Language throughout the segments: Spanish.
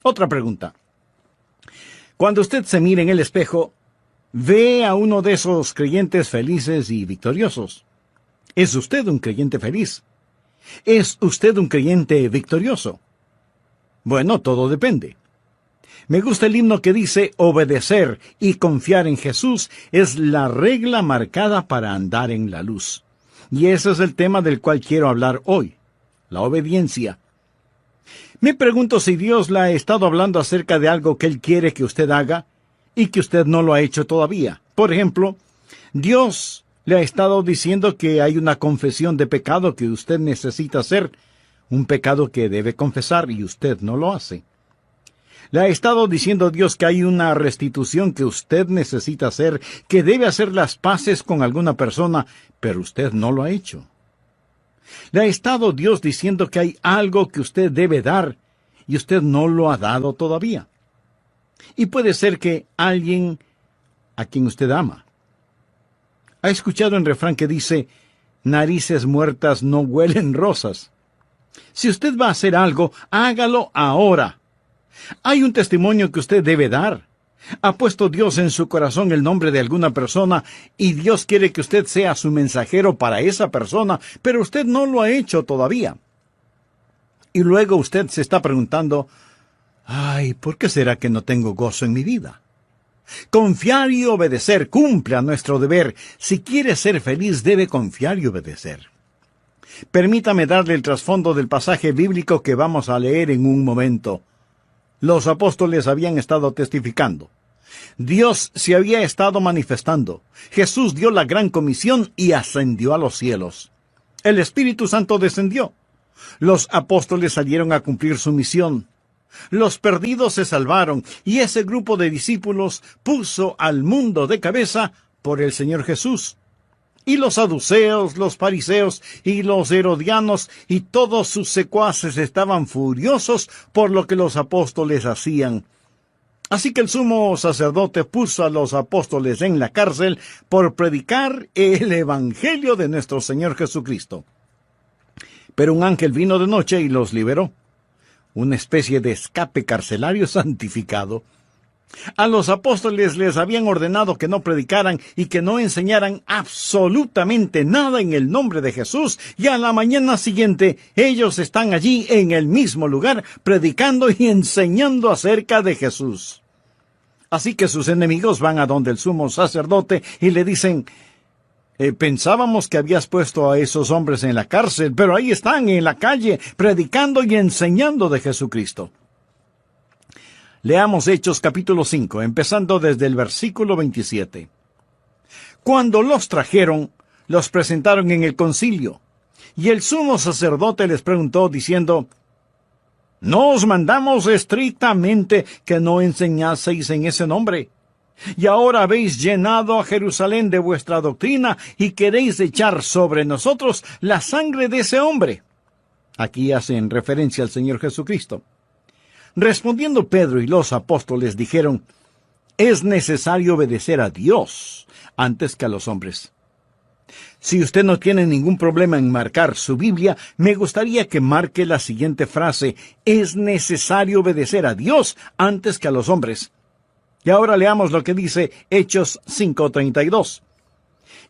Otra pregunta. Cuando usted se mira en el espejo, ¿ve a uno de esos creyentes felices y victoriosos? ¿Es usted un creyente feliz? ¿Es usted un creyente victorioso? Bueno, todo depende. Me gusta el himno que dice: obedecer y confiar en Jesús es la regla marcada para andar en la luz. Y ese es el tema del cual quiero hablar hoy, la obediencia. Me pregunto si Dios le ha estado hablando acerca de algo que Él quiere que usted haga y que usted no lo ha hecho todavía. Por ejemplo, Dios le ha estado diciendo que hay una confesión de pecado que usted necesita hacer, un pecado que debe confesar y usted no lo hace. Le ha estado diciendo Dios que hay una restitución que usted necesita hacer, que debe hacer las paces con alguna persona, pero usted no lo ha hecho. Le ha estado Dios diciendo que hay algo que usted debe dar, y usted no lo ha dado todavía. Y puede ser que alguien a quien usted ama. ¿Ha escuchado el refrán que dice: narices muertas no huelen rosas? Si usted va a hacer algo, hágalo ahora. Hay un testimonio que usted debe dar. Ha puesto Dios en su corazón el nombre de alguna persona y Dios quiere que usted sea su mensajero para esa persona, pero usted no lo ha hecho todavía. Y luego usted se está preguntando: ay, ¿por qué será que no tengo gozo en mi vida? Confiar y obedecer, cumpla nuestro deber. Si quiere ser feliz, debe confiar y obedecer. Permítame darle el trasfondo del pasaje bíblico que vamos a leer en un momento. Los apóstoles habían estado testificando. Dios se había estado manifestando. Jesús dio la gran comisión y ascendió a los cielos. El Espíritu Santo descendió. Los apóstoles salieron a cumplir su misión. Los perdidos se salvaron y ese grupo de discípulos puso al mundo de cabeza por el Señor Jesús. Y los saduceos, los fariseos y los herodianos y todos sus secuaces estaban furiosos por lo que los apóstoles hacían. Así que el sumo sacerdote puso a los apóstoles en la cárcel por predicar el evangelio de nuestro Señor Jesucristo. Pero un ángel vino de noche y los liberó. Una especie de escape carcelario santificado. A los apóstoles les habían ordenado que no predicaran y que no enseñaran absolutamente nada en el nombre de Jesús, y a la mañana siguiente ellos están allí en el mismo lugar predicando y enseñando acerca de Jesús. Así que sus enemigos van a donde el sumo sacerdote y le dicen: pensábamos que habías puesto a esos hombres en la cárcel, pero ahí están en la calle predicando y enseñando de Jesucristo. Leamos Hechos capítulo 5, empezando desde el versículo 27. Cuando los trajeron, los presentaron en el concilio, y el sumo sacerdote les preguntó, diciendo: ¿no os mandamos estrictamente que no enseñaseis en ese nombre? Y ahora habéis llenado a Jerusalén de vuestra doctrina, y queréis echar sobre nosotros la sangre de ese hombre. Aquí hacen referencia al Señor Jesucristo. Respondiendo Pedro y los apóstoles dijeron: es necesario obedecer a Dios antes que a los hombres. Si usted no tiene ningún problema en marcar su Biblia, me gustaría que marque la siguiente frase: es necesario obedecer a Dios antes que a los hombres. Y ahora leamos lo que dice Hechos 5:32.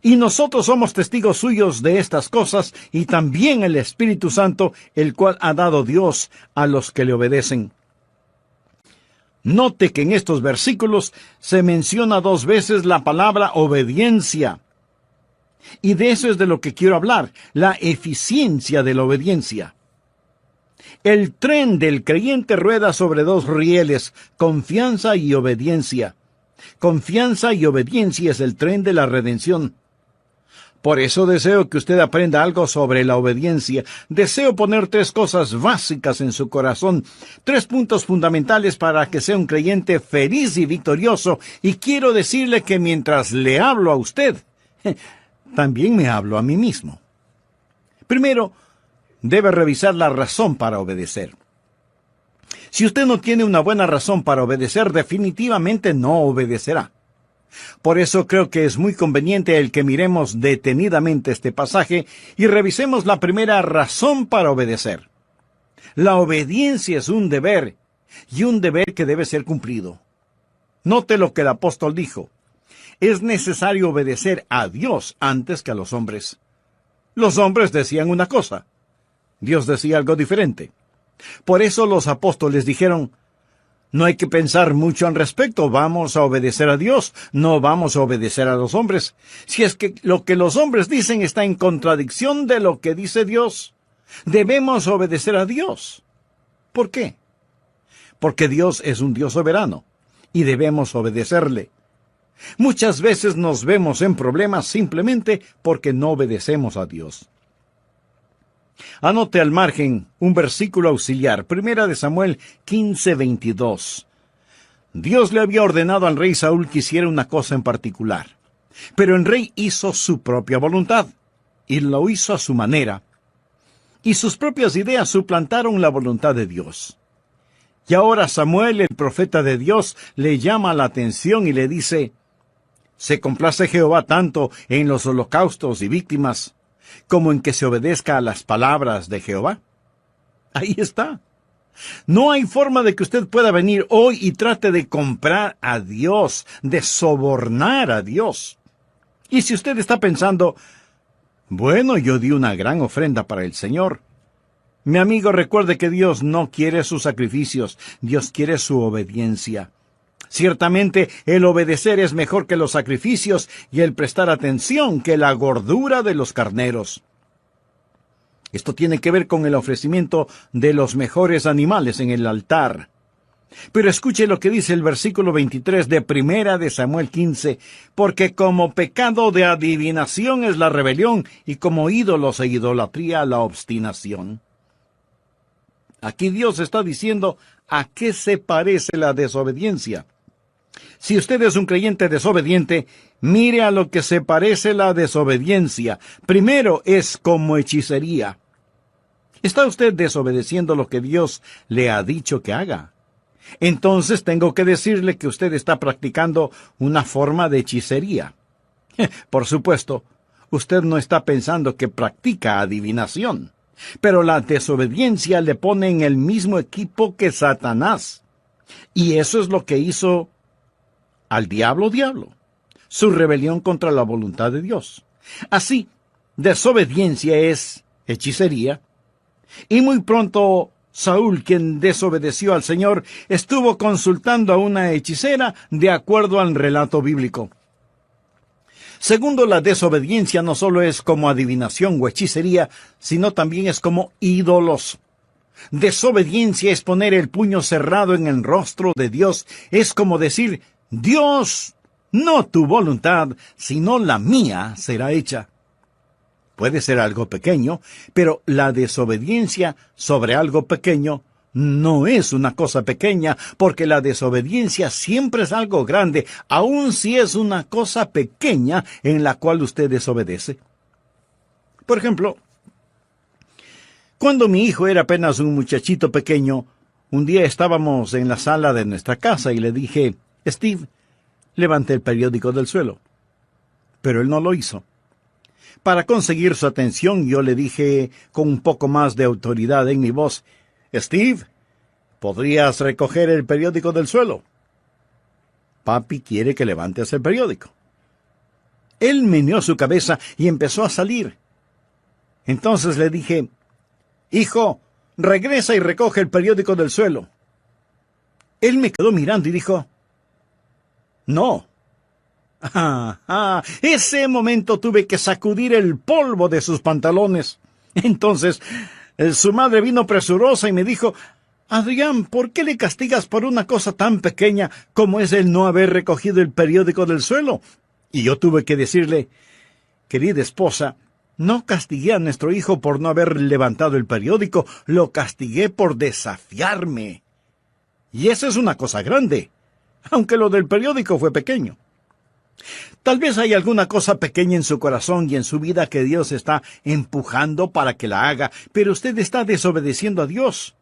Y nosotros somos testigos suyos de estas cosas, y también el Espíritu Santo, el cual ha dado Dios a los que le obedecen. Note que en estos versículos se menciona 2 veces la palabra obediencia. Y de eso es de lo que quiero hablar, la eficiencia de la obediencia. El tren del creyente rueda sobre 2 rieles, confianza y obediencia. Confianza y obediencia es el tren de la redención. Por eso deseo que usted aprenda algo sobre la obediencia. Deseo poner 3 cosas básicas en su corazón, 3 puntos fundamentales para que sea un creyente feliz y victorioso. Y quiero decirle que mientras le hablo a usted, también me hablo a mí mismo. Primero, debe revisar la razón para obedecer. Si usted no tiene una buena razón para obedecer, definitivamente no obedecerá. Por eso creo que es muy conveniente el que miremos detenidamente este pasaje y revisemos la primera razón para obedecer. La obediencia es un deber, y un deber que debe ser cumplido. Note lo que el apóstol dijo. Es necesario obedecer a Dios antes que a los hombres. Los hombres decían una cosa. Dios decía algo diferente. Por eso los apóstoles dijeron, no hay que pensar mucho al respecto, vamos a obedecer a Dios, no vamos a obedecer a los hombres. Si es que lo que los hombres dicen está en contradicción de lo que dice Dios, debemos obedecer a Dios. ¿Por qué? Porque Dios es un Dios soberano y debemos obedecerle. Muchas veces nos vemos en problemas simplemente porque no obedecemos a Dios. Anote al margen un versículo auxiliar, 1 Samuel 15:22. Dios le había ordenado al rey Saúl que hiciera una cosa en particular, pero el rey hizo su propia voluntad, y lo hizo a su manera, y sus propias ideas suplantaron la voluntad de Dios. Y ahora Samuel, el profeta de Dios, le llama la atención y le dice, ¿se complace Jehová tanto en los holocaustos y víctimas como en que se obedezca a las palabras de Jehová? Ahí está. No hay forma de que usted pueda venir hoy y trate de comprar a Dios, de sobornar a Dios. Y si usted está pensando, bueno, yo di una gran ofrenda para el Señor. Mi amigo, recuerde que Dios no quiere sus sacrificios, Dios quiere su obediencia. Ciertamente, el obedecer es mejor que los sacrificios y el prestar atención que la gordura de los carneros. Esto tiene que ver con el ofrecimiento de los mejores animales en el altar. Pero escuche lo que dice el versículo 23 de 1 Samuel 15, porque como pecado de adivinación es la rebelión y como ídolos e idolatría la obstinación. Aquí Dios está diciendo a qué se parece la desobediencia. Si usted es un creyente desobediente, mire a lo que se parece la desobediencia. Primero es como hechicería. ¿Está usted desobedeciendo lo que Dios le ha dicho que haga? Entonces tengo que decirle que usted está practicando una forma de hechicería. Por supuesto, usted no está pensando que practica adivinación, pero la desobediencia le pone en el mismo equipo que Satanás. Y eso es lo que hizo al diablo, su rebelión contra la voluntad de Dios. Así, desobediencia es hechicería, y muy pronto Saúl, quien desobedeció al Señor, estuvo consultando a una hechicera de acuerdo al relato bíblico. Segundo, la desobediencia no solo es como adivinación o hechicería, sino también es como ídolos. Desobediencia es poner el puño cerrado en el rostro de Dios, es como decir, Dios, no tu voluntad, sino la mía será hecha. Puede ser algo pequeño, pero la desobediencia sobre algo pequeño no es una cosa pequeña, porque la desobediencia siempre es algo grande, aun si es una cosa pequeña en la cual usted desobedece. Por ejemplo, cuando mi hijo era apenas un muchachito pequeño, un día estábamos en la sala de nuestra casa y le dije, Steve, levante el periódico del suelo. Pero él no lo hizo. Para conseguir su atención, yo le dije con un poco más de autoridad en mi voz, Steve, ¿podrías recoger el periódico del suelo? Papi quiere que levantes el periódico. Él meneó su cabeza y empezó a salir. Entonces le dije, hijo, regresa y recoge el periódico del suelo. Él me quedó mirando y dijo, no. Ese momento tuve que sacudir el polvo de sus pantalones. Entonces, su madre vino presurosa y me dijo, Adrián, ¿por qué le castigas por una cosa tan pequeña como es el no haber recogido el periódico del suelo? Y yo tuve que decirle, querida esposa, no castigué a nuestro hijo por no haber levantado el periódico, lo castigué por desafiarme. Y esa es una cosa grande, aunque lo del periódico fue pequeño. Tal vez hay alguna cosa pequeña en su corazón y en su vida que Dios está empujando para que la haga, pero usted está desobedeciendo a Dios.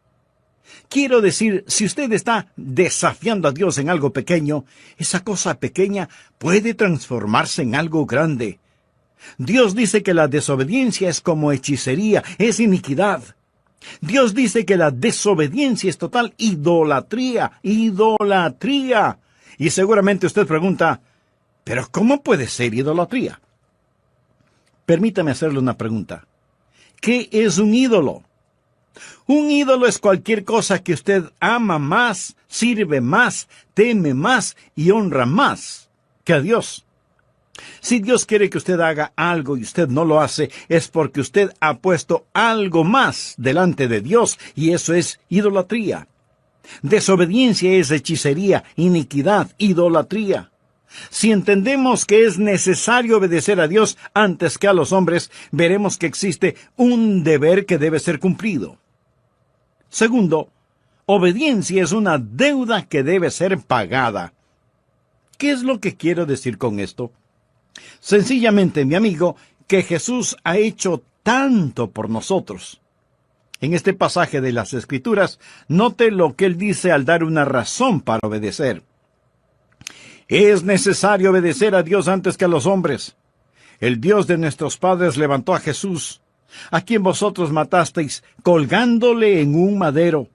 Quiero decir, si usted está desafiando a Dios en algo pequeño, esa cosa pequeña puede transformarse en algo grande. Dios dice que la desobediencia es como hechicería, es iniquidad. Dios dice que la desobediencia es total idolatría, idolatría. Y seguramente usted pregunta, ¿pero cómo puede ser idolatría? Permítame hacerle una pregunta. ¿Qué es un ídolo? Un ídolo es cualquier cosa que usted ama más, sirve más, teme más y honra más que a Dios. Si Dios quiere que usted haga algo y usted no lo hace, es porque usted ha puesto algo más delante de Dios, y eso es idolatría. Desobediencia es hechicería, iniquidad, idolatría. Si entendemos que es necesario obedecer a Dios antes que a los hombres, veremos que existe un deber que debe ser cumplido. Segundo, obediencia es una deuda que debe ser pagada. ¿Qué es lo que quiero decir con esto? Sencillamente, mi amigo, que Jesús ha hecho tanto por nosotros. En este pasaje de las Escrituras, note lo que él dice al dar una razón para obedecer. Es necesario obedecer a Dios antes que a los hombres. El Dios de nuestros padres levantó a Jesús, a quien vosotros matasteis, colgándole en un madero.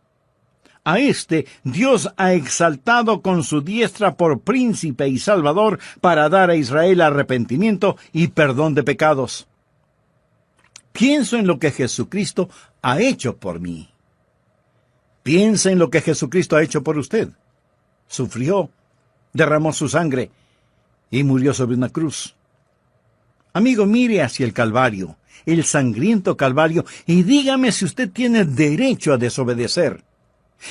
A este Dios ha exaltado con su diestra por príncipe y salvador para dar a Israel arrepentimiento y perdón de pecados. Pienso en lo que Jesucristo ha hecho por mí. Piensa en lo que Jesucristo ha hecho por usted. Sufrió, derramó su sangre y murió sobre una cruz. Amigo, mire hacia el Calvario, el sangriento Calvario, y dígame si usted tiene derecho a desobedecer.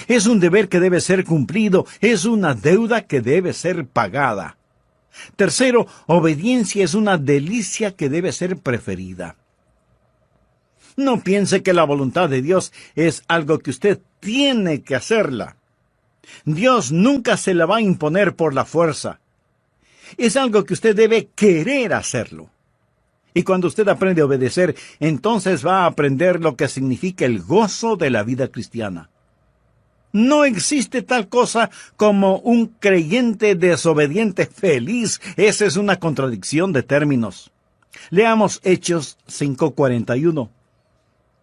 Es un deber que debe ser cumplido, es una deuda que debe ser pagada. Tercero, obediencia es una delicia que debe ser preferida. No piense que la voluntad de Dios es algo que usted tiene que hacerla. Dios nunca se la va a imponer por la fuerza. Es algo que usted debe querer hacerlo. Y cuando usted aprende a obedecer, entonces va a aprender lo que significa el gozo de la vida cristiana. No existe tal cosa como un creyente desobediente feliz. Esa es una contradicción de términos. Leamos Hechos 5:41.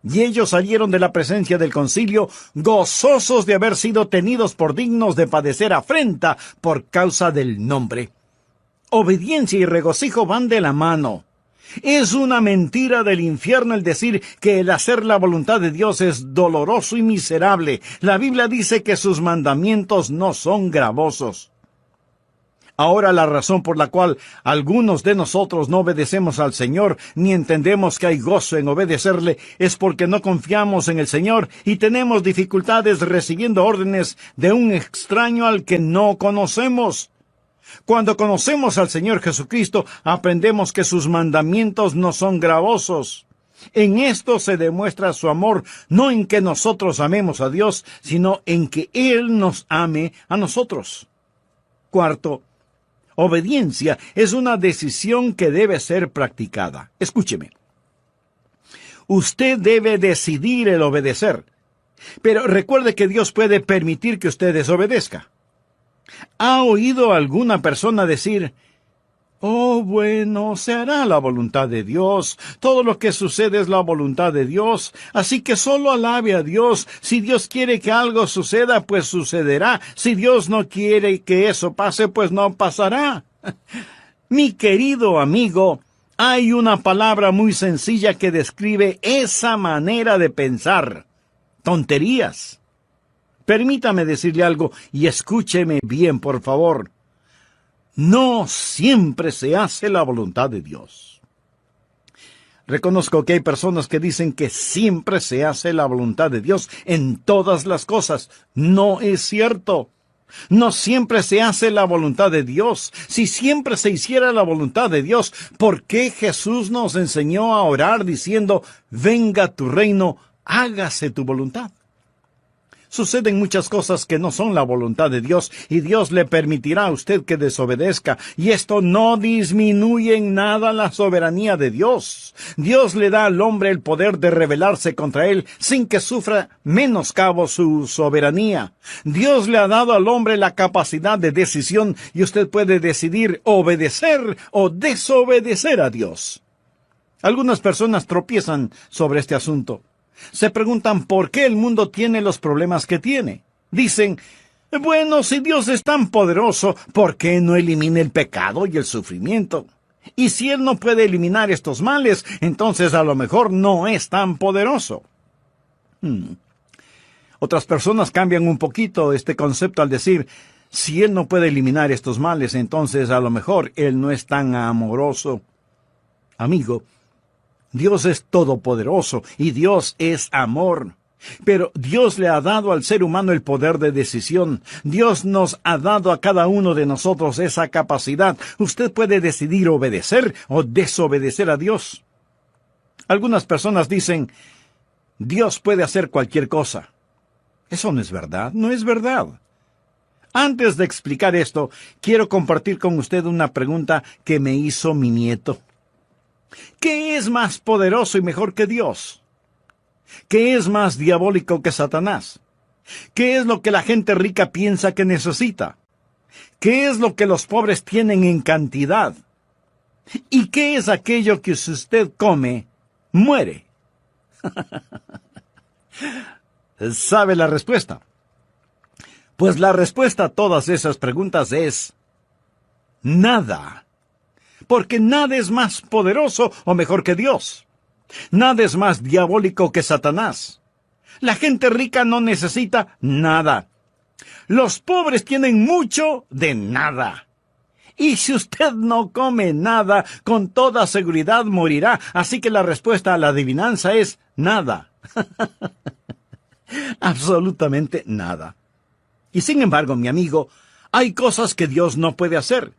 Y ellos salieron de la presencia del concilio, gozosos de haber sido tenidos por dignos de padecer afrenta por causa del nombre. Obediencia y regocijo van de la mano. Es una mentira del infierno el decir que el hacer la voluntad de Dios es doloroso y miserable. La Biblia dice que sus mandamientos no son gravosos. Ahora la razón por la cual algunos de nosotros no obedecemos al Señor, ni entendemos que hay gozo en obedecerle, es porque no confiamos en el Señor y tenemos dificultades recibiendo órdenes de un extraño al que no conocemos. Cuando conocemos al Señor Jesucristo, aprendemos que sus mandamientos no son gravosos. En esto se demuestra su amor, no en que nosotros amemos a Dios, sino en que Él nos ame a nosotros. Cuarto, obediencia es una decisión que debe ser practicada. Escúcheme. Usted debe decidir el obedecer, pero recuerde que Dios puede permitir que usted desobedezca. ¿Ha oído alguna persona decir, oh, bueno, se hará la voluntad de Dios, todo lo que sucede es la voluntad de Dios, así que solo alabe a Dios, si Dios quiere que algo suceda, pues sucederá, si Dios no quiere que eso pase, pues no pasará? Mi querido amigo, hay una palabra muy sencilla que describe esa manera de pensar: tonterías. Permítame decirle algo y escúcheme bien, por favor. No siempre se hace la voluntad de Dios. Reconozco que hay personas que dicen que siempre se hace la voluntad de Dios en todas las cosas. No es cierto. No siempre se hace la voluntad de Dios. Si siempre se hiciera la voluntad de Dios, ¿por qué Jesús nos enseñó a orar diciendo, venga tu reino, hágase tu voluntad? Suceden muchas cosas que no son la voluntad de Dios, y Dios le permitirá a usted que desobedezca, y esto no disminuye en nada la soberanía de Dios. Dios le da al hombre el poder de rebelarse contra él sin que sufra menoscabo su soberanía. Dios le ha dado al hombre la capacidad de decisión, y usted puede decidir obedecer o desobedecer a Dios. Algunas personas tropiezan sobre este asunto. Se preguntan por qué el mundo tiene los problemas que tiene. Dicen, bueno, si Dios es tan poderoso, ¿por qué no elimina el pecado y el sufrimiento? Y si Él no puede eliminar estos males, entonces a lo mejor no es tan poderoso. Otras personas cambian un poquito este concepto al decir, si Él no puede eliminar estos males, entonces a lo mejor Él no es tan amoroso. Amigo, Dios es todopoderoso y Dios es amor. Pero Dios le ha dado al ser humano el poder de decisión. Dios nos ha dado a cada uno de nosotros esa capacidad. Usted puede decidir obedecer o desobedecer a Dios. Algunas personas dicen, Dios puede hacer cualquier cosa. Eso no es verdad, no es verdad. Antes de explicar esto, quiero compartir con usted una pregunta que me hizo mi nieto. ¿Qué es más poderoso y mejor que Dios? ¿Qué es más diabólico que Satanás? ¿Qué es lo que la gente rica piensa que necesita? ¿Qué es lo que los pobres tienen en cantidad? ¿Y qué es aquello que si usted come, muere? ¿Sabe la respuesta? Pues la respuesta a todas esas preguntas es nada. Porque nada es más poderoso o mejor que Dios. Nada es más diabólico que Satanás. La gente rica no necesita nada. Los pobres tienen mucho de nada. Y si usted no come nada, con toda seguridad morirá. Así que la respuesta a la adivinanza es nada. Absolutamente nada. Y sin embargo, mi amigo, hay cosas que Dios no puede hacer.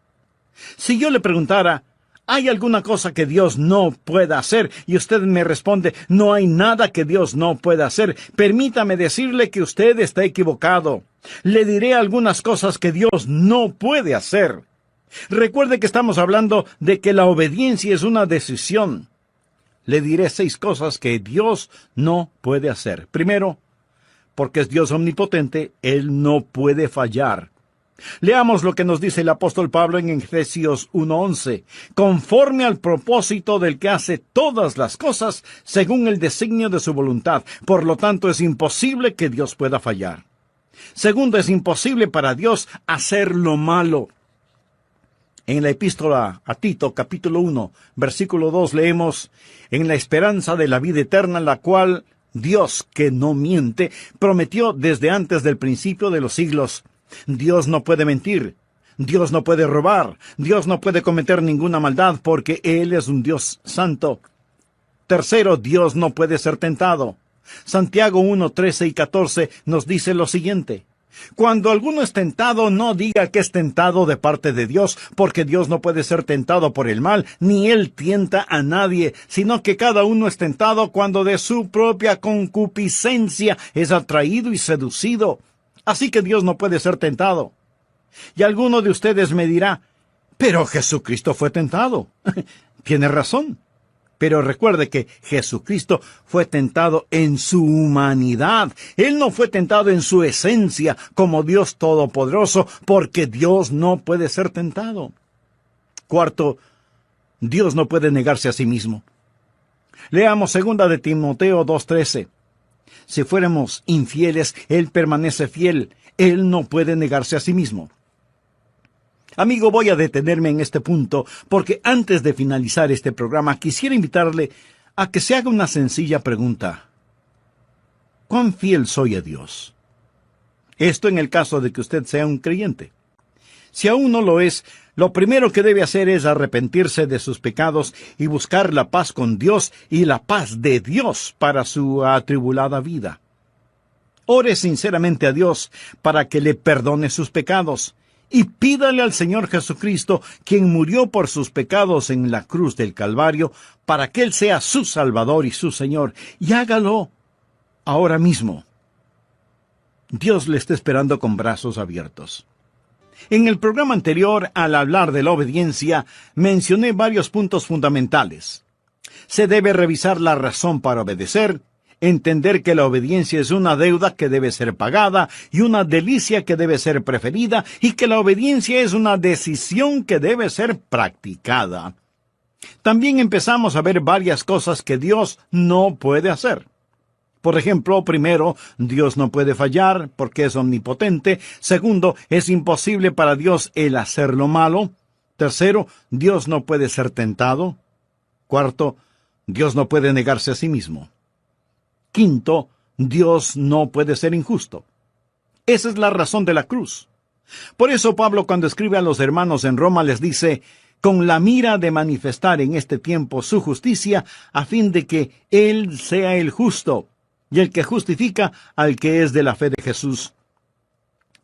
Si yo le preguntara, ¿hay alguna cosa que Dios no pueda hacer? Y usted me responde, no hay nada que Dios no pueda hacer. Permítame decirle que usted está equivocado. Le diré algunas cosas que Dios no puede hacer. Recuerde que estamos hablando de que la obediencia es una decisión. Le diré 6 cosas que Dios no puede hacer. Primero, porque es Dios omnipotente, Él no puede fallar. Leamos lo que nos dice el apóstol Pablo en Efesios 1:11. Conforme al propósito del que hace todas las cosas según el designio de su voluntad. Por lo tanto, es imposible que Dios pueda fallar. Segundo, es imposible para Dios hacer lo malo. En la epístola a Tito, capítulo 1, versículo 2, leemos, en la esperanza de la vida eterna, la cual Dios, que no miente, prometió desde antes del principio de los siglos. Dios no puede mentir, Dios no puede robar, Dios no puede cometer ninguna maldad porque Él es un Dios santo. Tercero, Dios no puede ser tentado. Santiago 1, 13 y 14 nos dice lo siguiente. Cuando alguno es tentado, no diga que es tentado de parte de Dios, porque Dios no puede ser tentado por el mal, ni Él tienta a nadie, sino que cada uno es tentado cuando de su propia concupiscencia es atraído y seducido. Así que Dios no puede ser tentado. Y alguno de ustedes me dirá, pero Jesucristo fue tentado. Tiene razón. Pero recuerde que Jesucristo fue tentado en su humanidad. Él no fue tentado en su esencia como Dios Todopoderoso, porque Dios no puede ser tentado. Cuarto, Dios no puede negarse a sí mismo. Leamos 2 de Timoteo 2:13. Si fuéramos infieles, Él permanece fiel. Él no puede negarse a sí mismo. Amigo, voy a detenerme en este punto porque antes de finalizar este programa quisiera invitarle a que se haga una sencilla pregunta. ¿Cuán fiel soy a Dios? Esto en el caso de que usted sea un creyente. Si aún no lo es, lo primero que debe hacer es arrepentirse de sus pecados y buscar la paz con Dios y la paz de Dios para su atribulada vida. Ore sinceramente a Dios para que le perdone sus pecados. Y pídale al Señor Jesucristo, quien murió por sus pecados en la cruz del Calvario, para que Él sea su Salvador y su Señor. Y hágalo ahora mismo. Dios le está esperando con brazos abiertos. En el programa anterior, al hablar de la obediencia, mencioné varios puntos fundamentales. Se debe revisar la razón para obedecer, entender que la obediencia es una deuda que debe ser pagada y una delicia que debe ser preferida y que la obediencia es una decisión que debe ser practicada. También empezamos a ver varias cosas que Dios no puede hacer. Por ejemplo, primero, Dios no puede fallar porque es omnipotente. Segundo, es imposible para Dios el hacer lo malo. Tercero, Dios no puede ser tentado. Cuarto, Dios no puede negarse a sí mismo. Quinto, Dios no puede ser injusto. Esa es la razón de la cruz. Por eso Pablo, cuando escribe a los hermanos en Roma, les dice, con la mira de manifestar en este tiempo su justicia, a fin de que Él sea el justo, y el que justifica al que es de la fe de Jesús.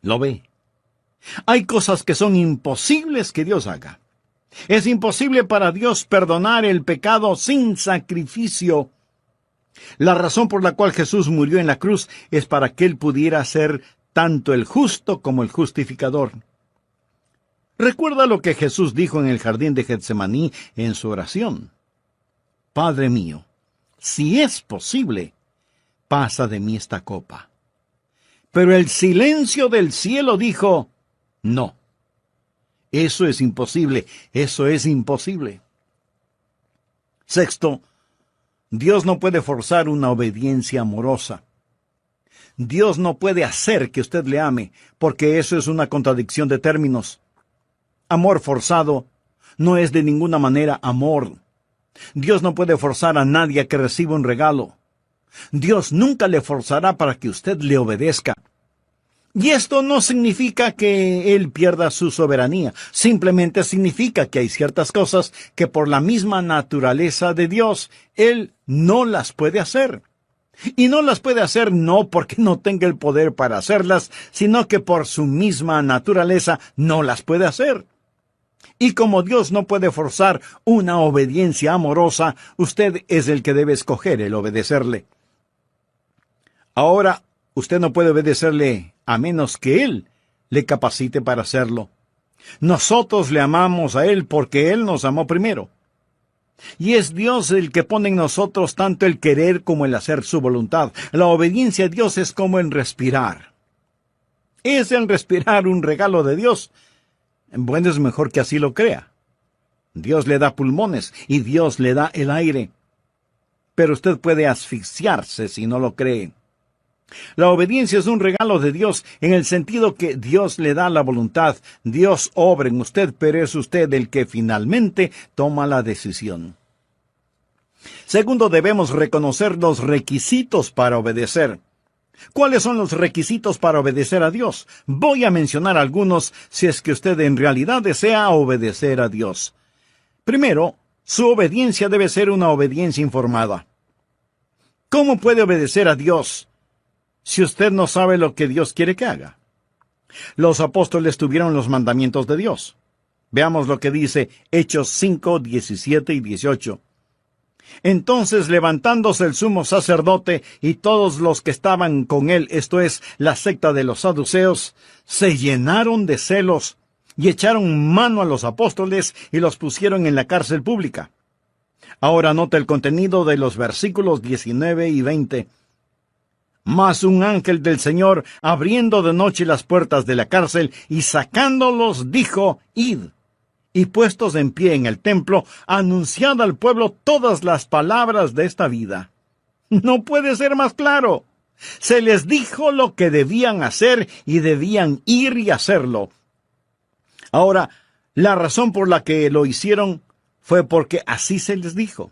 ¿Lo ve? Hay cosas que son imposibles que Dios haga. Es imposible para Dios perdonar el pecado sin sacrificio. La razón por la cual Jesús murió en la cruz es para que Él pudiera ser tanto el justo como el justificador. Recuerda lo que Jesús dijo en el jardín de Getsemaní en su oración. Padre mío, si es posible, pasa de mí esta copa. Pero el silencio del cielo dijo, no. Eso es imposible, eso es imposible. Sexto, Dios no puede forzar una obediencia amorosa. Dios no puede hacer que usted le ame, porque eso es una contradicción de términos. Amor forzado no es de ninguna manera amor. Dios no puede forzar a nadie a que reciba un regalo. Dios nunca le forzará para que usted le obedezca. Y esto no significa que Él pierda su soberanía. Simplemente significa que hay ciertas cosas que por la misma naturaleza de Dios, Él no las puede hacer. Y no las puede hacer no porque no tenga el poder para hacerlas, sino que por su misma naturaleza no las puede hacer. Y como Dios no puede forzar una obediencia amorosa, usted es el que debe escoger el obedecerle. Ahora, usted no puede obedecerle a menos que Él le capacite para hacerlo. Nosotros le amamos a Él porque Él nos amó primero. Y es Dios el que pone en nosotros tanto el querer como el hacer su voluntad. La obediencia a Dios es como el respirar. ¿Es el respirar un regalo de Dios? Bueno, es mejor que así lo crea. Dios le da pulmones y Dios le da el aire. Pero usted puede asfixiarse si no lo cree. La obediencia es un regalo de Dios en el sentido que Dios le da la voluntad. Dios obra en usted, pero es usted el que finalmente toma la decisión. Segundo, debemos reconocer los requisitos para obedecer. ¿Cuáles son los requisitos para obedecer a Dios? Voy a mencionar algunos si es que usted en realidad desea obedecer a Dios. Primero, su obediencia debe ser una obediencia informada. ¿Cómo puede obedecer a Dios si usted no sabe lo que Dios quiere que haga? Los apóstoles tuvieron los mandamientos de Dios. Veamos lo que dice Hechos 5, 17 y 18. Entonces, levantándose el sumo sacerdote y todos los que estaban con él, esto es, la secta de los saduceos, se llenaron de celos y echaron mano a los apóstoles y los pusieron en la cárcel pública. Ahora nota el contenido de los versículos 19 y 20. Mas un ángel del Señor, abriendo de noche las puertas de la cárcel y sacándolos, dijo, id. Y puestos en pie en el templo, anunciad al pueblo todas las palabras de esta vida. No puede ser más claro. Se les dijo lo que debían hacer y debían ir y hacerlo. Ahora, la razón por la que lo hicieron fue porque así se les dijo.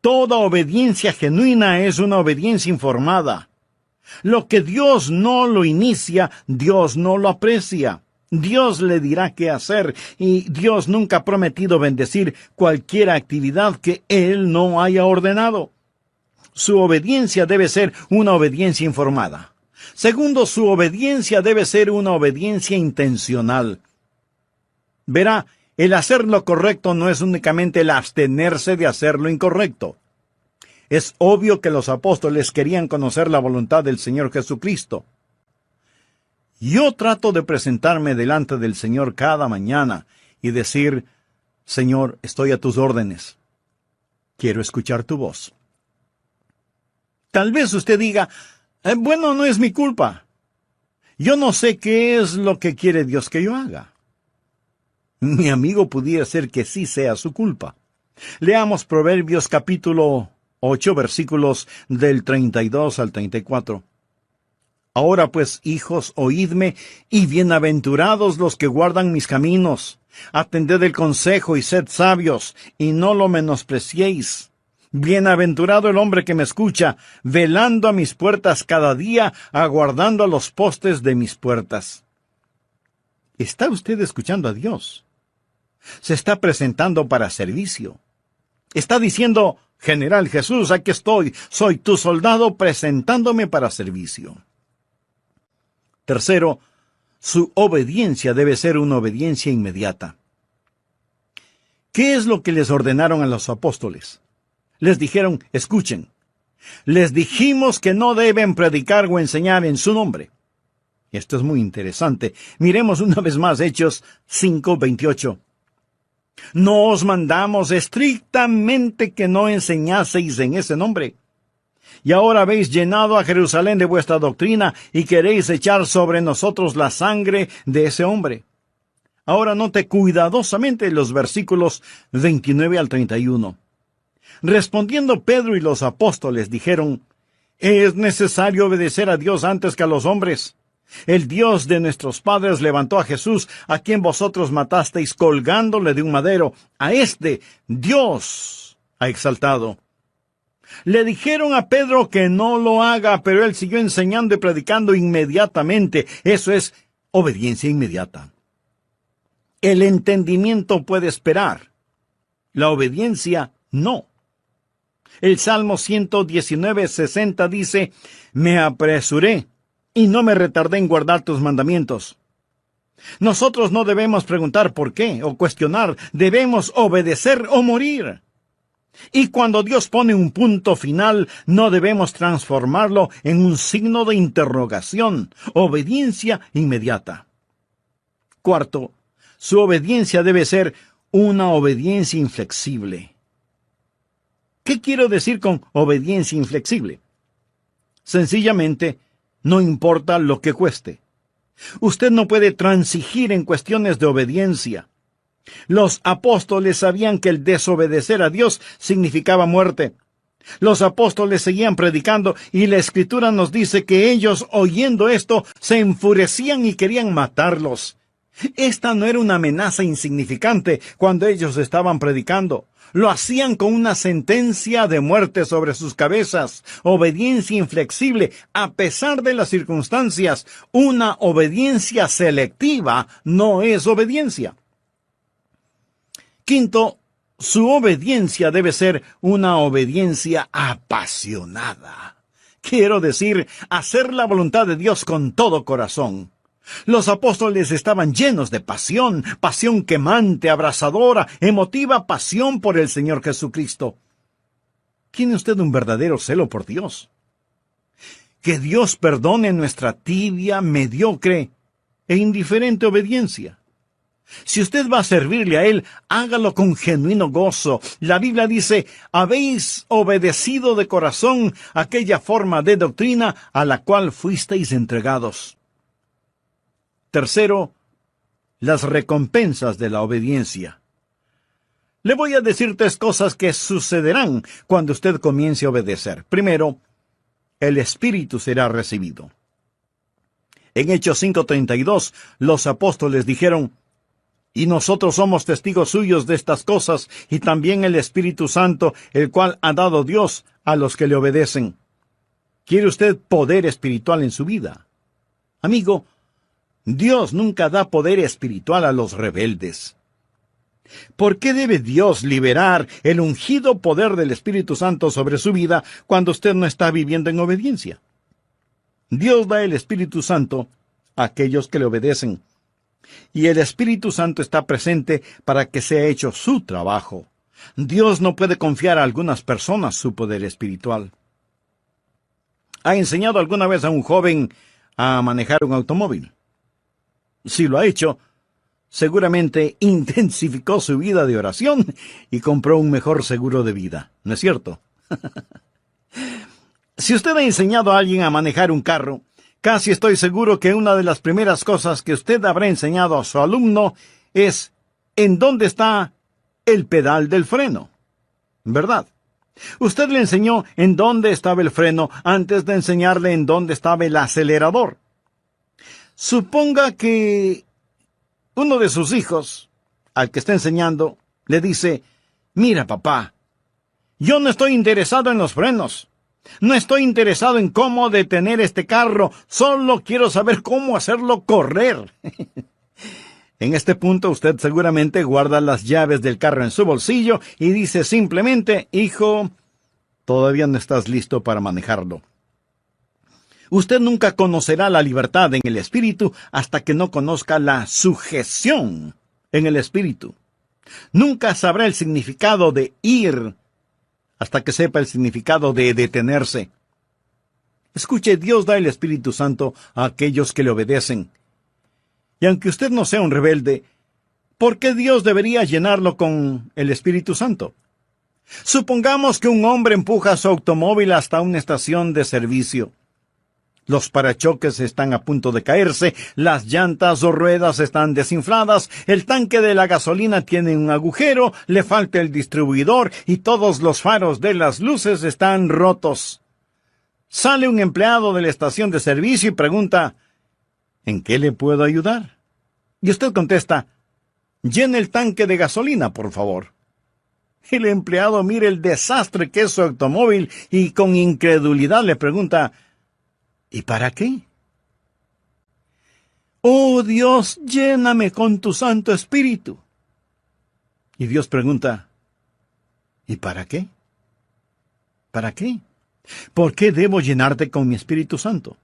Toda obediencia genuina es una obediencia informada. Lo que Dios no lo inicia, Dios no lo aprecia. Dios le dirá qué hacer, y Dios nunca ha prometido bendecir cualquier actividad que Él no haya ordenado. Su obediencia debe ser una obediencia informada. Segundo, su obediencia debe ser una obediencia intencional. Verá, el hacer lo correcto no es únicamente el abstenerse de hacer lo incorrecto. Es obvio que los apóstoles querían conocer la voluntad del Señor Jesucristo. Yo trato de presentarme delante del Señor cada mañana y decir, Señor, estoy a tus órdenes. Quiero escuchar tu voz. Tal vez usted diga, bueno, no es mi culpa. Yo no sé qué es lo que quiere Dios que yo haga. Mi amigo, pudiera ser que sí sea su culpa. Leamos Proverbios capítulo 8, versículos del 32 al 34. Ahora pues, hijos, oídme, y bienaventurados los que guardan mis caminos. Atended el consejo y sed sabios, y no lo menospreciéis. Bienaventurado el hombre que me escucha, velando a mis puertas cada día, aguardando a los postes de mis puertas. ¿Está usted escuchando a Dios? Se está presentando para servicio. Está diciendo: General Jesús, aquí estoy, soy tu soldado presentándome para servicio. Tercero, su obediencia debe ser una obediencia inmediata. ¿Qué es lo que les ordenaron a los apóstoles? Les dijeron: escuchen, les dijimos que no deben predicar o enseñar en su nombre. Esto es muy interesante. Miremos una vez más Hechos 5:28. No os mandamos estrictamente que no enseñaseis en ese nombre. Y ahora habéis llenado a Jerusalén de vuestra doctrina y queréis echar sobre nosotros la sangre de ese hombre. Ahora note cuidadosamente los versículos 29 al 31. Respondiendo Pedro y los apóstoles dijeron: es necesario obedecer a Dios antes que a los hombres. El Dios de nuestros padres levantó a Jesús, a quien vosotros matasteis colgándole de un madero. A este Dios ha exaltado. Le dijeron a Pedro que no lo haga, pero él siguió enseñando y predicando inmediatamente. Eso es obediencia inmediata. El entendimiento puede esperar. La obediencia no. El Salmo 119:60 dice: me apresuré y no me retardé en guardar tus mandamientos. Nosotros no debemos preguntar por qué o cuestionar, debemos obedecer o morir. Y cuando Dios pone un punto final, no debemos transformarlo en un signo de interrogación. Obediencia inmediata. Cuarto, su obediencia debe ser una obediencia inflexible. ¿Qué quiero decir con obediencia inflexible? Sencillamente, no importa lo que cueste. Usted no puede transigir en cuestiones de obediencia. Los apóstoles sabían que el desobedecer a Dios significaba muerte. Los apóstoles seguían predicando y la Escritura nos dice que ellos, oyendo esto, se enfurecían y querían matarlos. Esta no era una amenaza insignificante cuando ellos estaban predicando. Lo hacían con una sentencia de muerte sobre sus cabezas. Obediencia inflexible, a pesar de las circunstancias. Una obediencia selectiva no es obediencia. Quinto, su obediencia debe ser una obediencia apasionada. Quiero decir, hacer la voluntad de Dios con todo corazón. Los apóstoles estaban llenos de pasión, pasión quemante, abrasadora, emotiva pasión por el Señor Jesucristo. ¿Tiene usted un verdadero celo por Dios? Que Dios perdone nuestra tibia, mediocre e indiferente obediencia. Si usted va a servirle a Él, hágalo con genuino gozo. La Biblia dice: habéis obedecido de corazón aquella forma de doctrina a la cual fuisteis entregados. Tercero, las recompensas de la obediencia. Le voy a decir 3 cosas que sucederán cuando usted comience a obedecer. Primero, el Espíritu será recibido. En Hechos 5:32, los apóstoles dijeron: y nosotros somos testigos suyos de estas cosas, y también el Espíritu Santo, el cual ha dado Dios a los que le obedecen. ¿Quiere usted poder espiritual en su vida? Amigo, Dios nunca da poder espiritual a los rebeldes. ¿Por qué debe Dios liberar el ungido poder del Espíritu Santo sobre su vida cuando usted no está viviendo en obediencia? Dios da el Espíritu Santo a aquellos que le obedecen. Y el Espíritu Santo está presente para que sea hecho su trabajo. Dios no puede confiar a algunas personas su poder espiritual. ¿Ha enseñado alguna vez a un joven a manejar un automóvil? Si lo ha hecho, seguramente intensificó su vida de oración y compró un mejor seguro de vida, ¿no es cierto? Si usted ha enseñado a alguien a manejar un carro, casi estoy seguro que una de las primeras cosas que usted habrá enseñado a su alumno es en dónde está el pedal del freno, ¿verdad? Usted le enseñó en dónde estaba el freno antes de enseñarle en dónde estaba el acelerador. Suponga que uno de sus hijos, al que está enseñando, le dice: mira, papá, yo no estoy interesado en los frenos. No estoy interesado en cómo detener este carro. Solo quiero saber cómo hacerlo correr. En este punto usted seguramente guarda las llaves del carro en su bolsillo y dice simplemente: hijo, todavía no estás listo para manejarlo. Usted nunca conocerá la libertad en el espíritu hasta que no conozca la sujeción en el espíritu. Nunca sabrá el significado de ir hasta que sepa el significado de detenerse. Escuche, Dios da el Espíritu Santo a aquellos que le obedecen. Y aunque usted no sea un rebelde, ¿por qué Dios debería llenarlo con el Espíritu Santo? Supongamos que un hombre empuja su automóvil hasta una estación de servicio. Los parachoques están a punto de caerse, las llantas o ruedas están desinfladas, el tanque de la gasolina tiene un agujero, le falta el distribuidor y todos los faros de las luces están rotos. Sale un empleado de la estación de servicio y pregunta: ¿en qué le puedo ayudar? Y usted contesta: llene el tanque de gasolina, por favor. El empleado mira el desastre que es su automóvil y con incredulidad le pregunta: ¿y para qué? Oh Dios, lléname con tu Santo Espíritu. Y Dios pregunta: ¿y para qué? ¿Para qué? ¿Por qué debo llenarte con mi Espíritu Santo?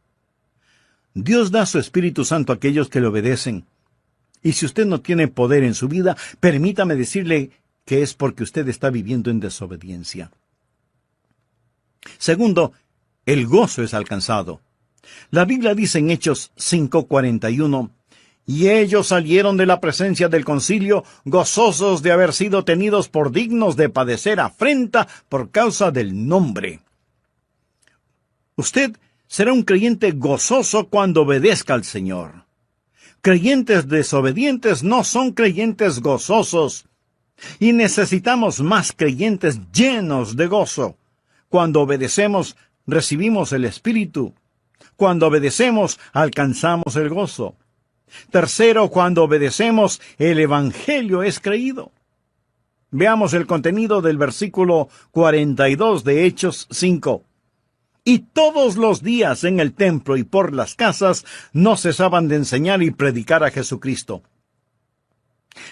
Dios da su Espíritu Santo a aquellos que le obedecen. Y si usted no tiene poder en su vida, permítame decirle que es porque usted está viviendo en desobediencia. Segundo, el gozo es alcanzado. La Biblia dice en Hechos 5:41, y ellos salieron de la presencia del concilio gozosos de haber sido tenidos por dignos de padecer afrenta por causa del nombre. Usted será un creyente gozoso cuando obedezca al Señor. Creyentes desobedientes no son creyentes gozosos. Y necesitamos más creyentes llenos de gozo. Cuando obedecemos, recibimos el Espíritu. Cuando obedecemos, alcanzamos el gozo. Tercero, cuando obedecemos, el Evangelio es creído. Veamos el contenido del versículo 42 de Hechos 5. Y todos los días en el templo y por las casas no cesaban de enseñar y predicar a Jesucristo.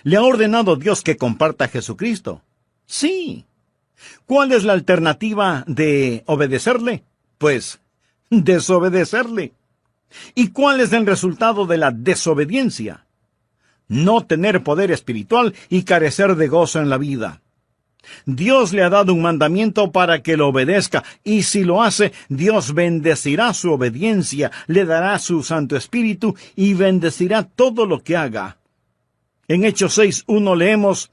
¿Le ha ordenado Dios que comparta a Jesucristo? Sí. ¿Cuál es la alternativa de obedecerle? Pues, desobedecerle. ¿Y cuál es el resultado de la desobediencia? No tener poder espiritual y carecer de gozo en la vida. Dios le ha dado un mandamiento para que lo obedezca, y si lo hace, Dios bendecirá su obediencia, le dará su Santo Espíritu y bendecirá todo lo que haga. En Hechos 6:1 leemos: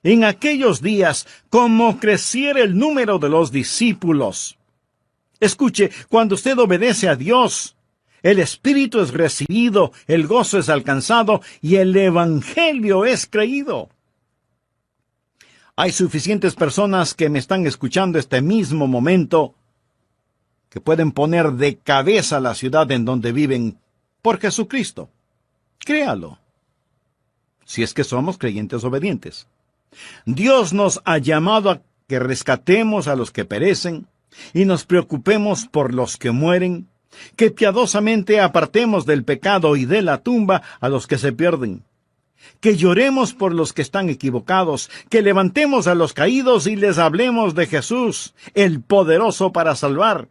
en aquellos días, como creciera el número de los discípulos. Escuche, cuando usted obedece a Dios, el Espíritu es recibido, el gozo es alcanzado y el Evangelio es creído. Hay suficientes personas que me están escuchando este mismo momento que pueden poner de cabeza la ciudad en donde viven por Jesucristo. Créalo. Si es que somos creyentes obedientes. Dios nos ha llamado a que rescatemos a los que perecen y nos preocupemos por los que mueren, que piadosamente apartemos del pecado y de la tumba a los que se pierden, que lloremos por los que están equivocados, que levantemos a los caídos y les hablemos de Jesús, el poderoso para salvar.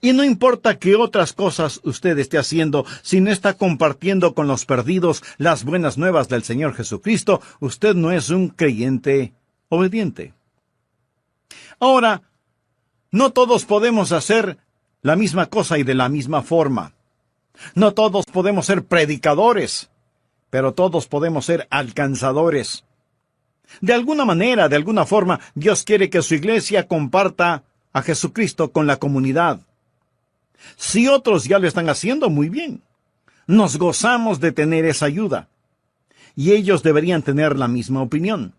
Y no importa qué otras cosas usted esté haciendo, si no está compartiendo con los perdidos las buenas nuevas del Señor Jesucristo, usted no es un creyente obediente. Ahora, no todos podemos hacer la misma cosa y de la misma forma. No todos podemos ser predicadores, pero todos podemos ser alcanzadores. De alguna manera, de alguna forma, Dios quiere que su iglesia comparta a Jesucristo con la comunidad. Si otros ya lo están haciendo, muy bien. Nos gozamos de tener esa ayuda. Y ellos deberían tener la misma opinión.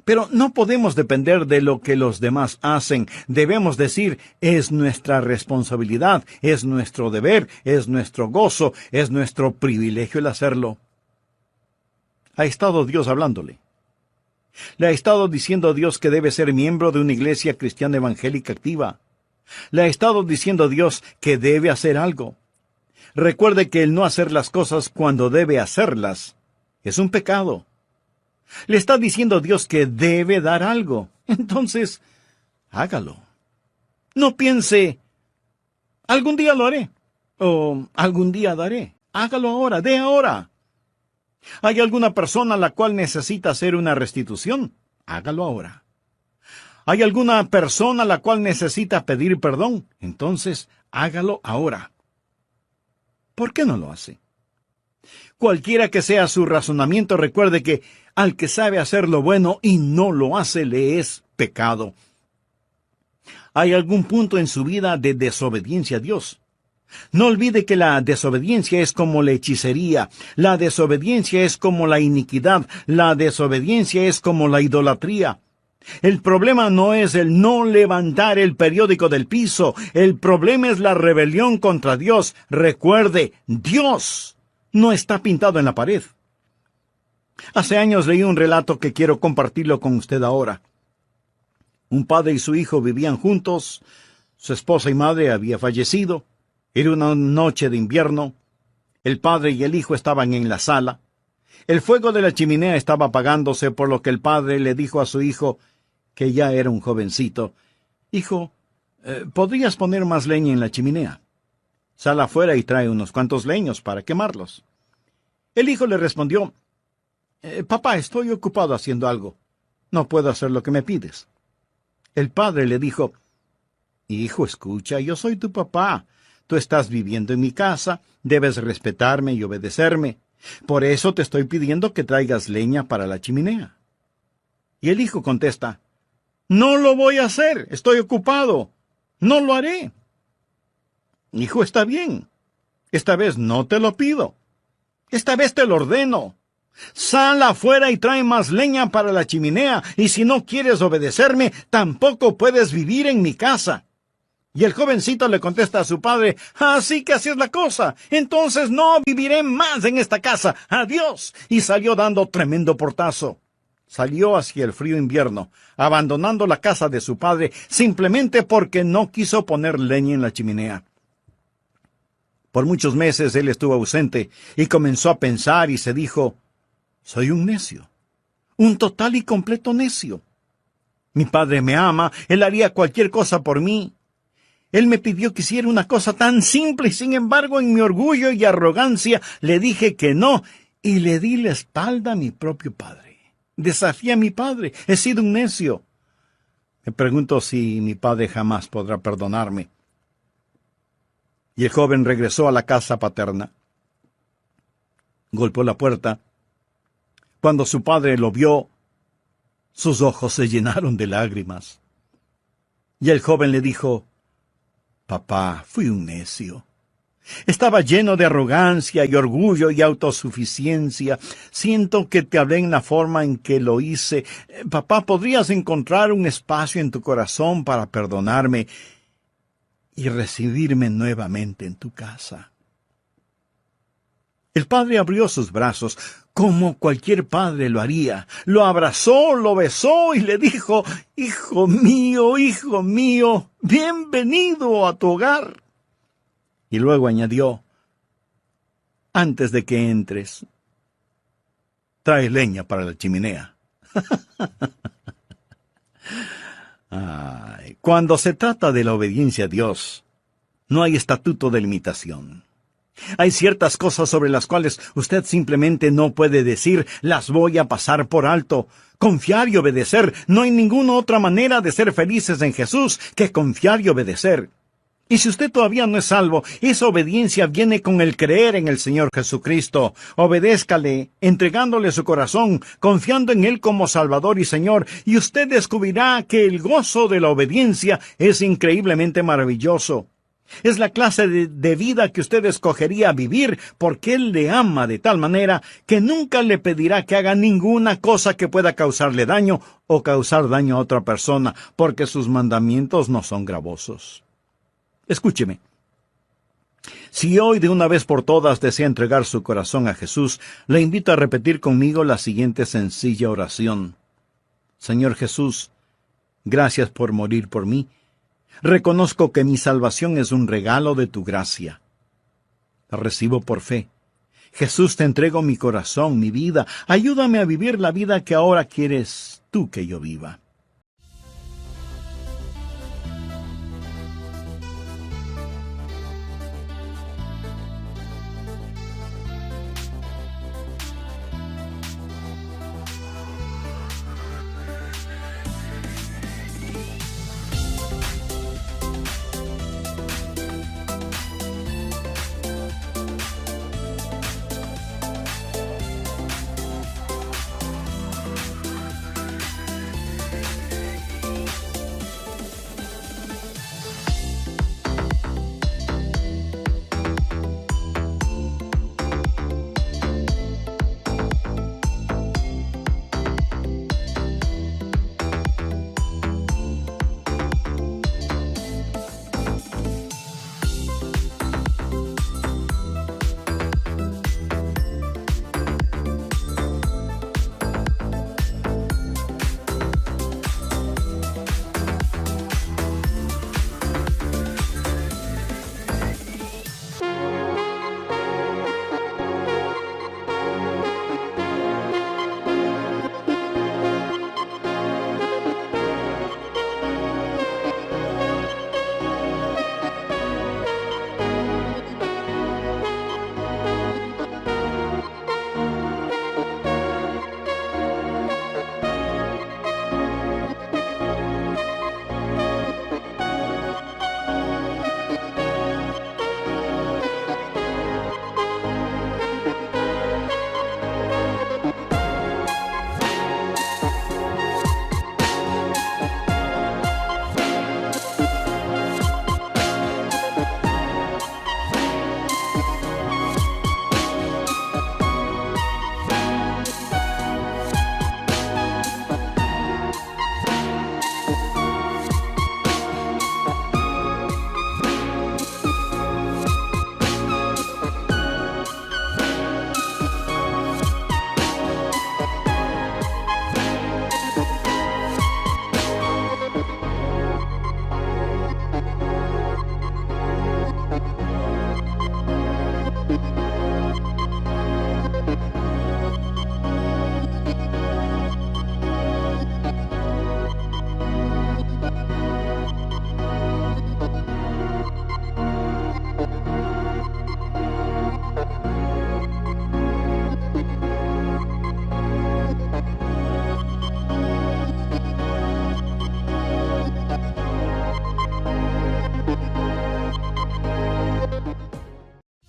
Pero no podemos depender de lo que los demás hacen. Debemos decir, es nuestra responsabilidad, es nuestro deber, es nuestro gozo, es nuestro privilegio el hacerlo. Ha estado Dios hablándole. Le ha estado diciendo a Dios que debe ser miembro de una iglesia cristiana evangélica activa. Le ha estado diciendo a Dios que debe hacer algo. Recuerde que el no hacer las cosas cuando debe hacerlas es un pecado. Le está diciendo a Dios que debe dar algo. Entonces, hágalo. No piense, algún día lo haré, o algún día daré. Hágalo ahora, dé ahora. ¿Hay alguna persona a la cual necesita hacer una restitución? Hágalo ahora. ¿Hay alguna persona a la cual necesita pedir perdón? Entonces, hágalo ahora. ¿Por qué no lo hace? Cualquiera que sea su razonamiento, recuerde que al que sabe hacer lo bueno y no lo hace, le es pecado. ¿Hay algún punto en su vida de desobediencia a Dios? No olvide que la desobediencia es como la hechicería, la desobediencia es como la iniquidad, la desobediencia es como la idolatría. El problema no es el no levantar el periódico del piso, el problema es la rebelión contra Dios. Recuerde, Dios no está pintado en la pared. Hace años leí un relato que quiero compartirlo con usted ahora. Un padre y su hijo vivían juntos, su esposa y madre había fallecido. Era una noche de invierno. El padre y el hijo estaban en la sala. El fuego de la chimenea estaba apagándose, por lo que el padre le dijo a su hijo, que ya era un jovencito: «Hijo, ¿podrías poner más leña en la chimenea? Sal afuera y trae unos cuantos leños para quemarlos». El hijo le respondió: «Papá, estoy ocupado haciendo algo. No puedo hacer lo que me pides». El padre le dijo: «Hijo, escucha, yo soy tu papá. Tú estás viviendo en mi casa, debes respetarme y obedecerme. Por eso te estoy pidiendo que traigas leña para la chimenea». Y el hijo contesta: «No lo voy a hacer, estoy ocupado. No lo haré». «Hijo, está bien. Esta vez no te lo pido. Esta vez te lo ordeno. Sal afuera y trae más leña para la chimenea, y si no quieres obedecerme, tampoco puedes vivir en mi casa». Y el jovencito le contesta a su padre: «Así que así es la cosa. Entonces no viviré más en esta casa. Adiós». Y salió dando tremendo portazo. Salió hacia el frío invierno, abandonando la casa de su padre simplemente porque no quiso poner leña en la chimenea. Por muchos meses él estuvo ausente y comenzó a pensar y se dijo: «Soy un necio, un total y completo necio. Mi padre me ama, él haría cualquier cosa por mí. Él me pidió que hiciera una cosa tan simple y sin embargo en mi orgullo y arrogancia le dije que no y le di la espalda a mi propio padre. Desafié a mi padre, he sido un necio. Me pregunto si mi padre jamás podrá perdonarme». Y el joven regresó a la casa paterna. Golpeó la puerta. Cuando su padre lo vio, sus ojos se llenaron de lágrimas. Y el joven le dijo: «Papá, fui un necio. Estaba lleno de arrogancia y orgullo y autosuficiencia. Siento que te hablé en la forma en que lo hice. Papá, ¿podrías encontrar un espacio en tu corazón para perdonarme y recibirme nuevamente en tu casa?» El padre abrió sus brazos, como cualquier padre lo haría. Lo abrazó, lo besó y le dijo: hijo mío, bienvenido a tu hogar». Y luego añadió: «Antes de que entres, trae leña para la chimenea». Cuando se trata de la obediencia a Dios, no hay estatuto de limitación. Hay ciertas cosas sobre las cuales usted simplemente no puede decir: «Las voy a pasar por alto». Confiar y obedecer. No hay ninguna otra manera de ser felices en Jesús que confiar y obedecer. Y si usted todavía no es salvo, esa obediencia viene con el creer en el Señor Jesucristo. Obedézcale, entregándole su corazón, confiando en Él como Salvador y Señor, y usted descubrirá que el gozo de la obediencia es increíblemente maravilloso. Es la clase de vida que usted escogería vivir, porque Él le ama de tal manera que nunca le pedirá que haga ninguna cosa que pueda causarle daño o causar daño a otra persona, porque sus mandamientos no son gravosos. Escúcheme. Si hoy de una vez por todas desea entregar su corazón a Jesús, le invito a repetir conmigo la siguiente sencilla oración. Señor Jesús, gracias por morir por mí. Reconozco que mi salvación es un regalo de tu gracia. La recibo por fe. Jesús, te entrego mi corazón, mi vida. Ayúdame a vivir la vida que ahora quieres tú que yo viva.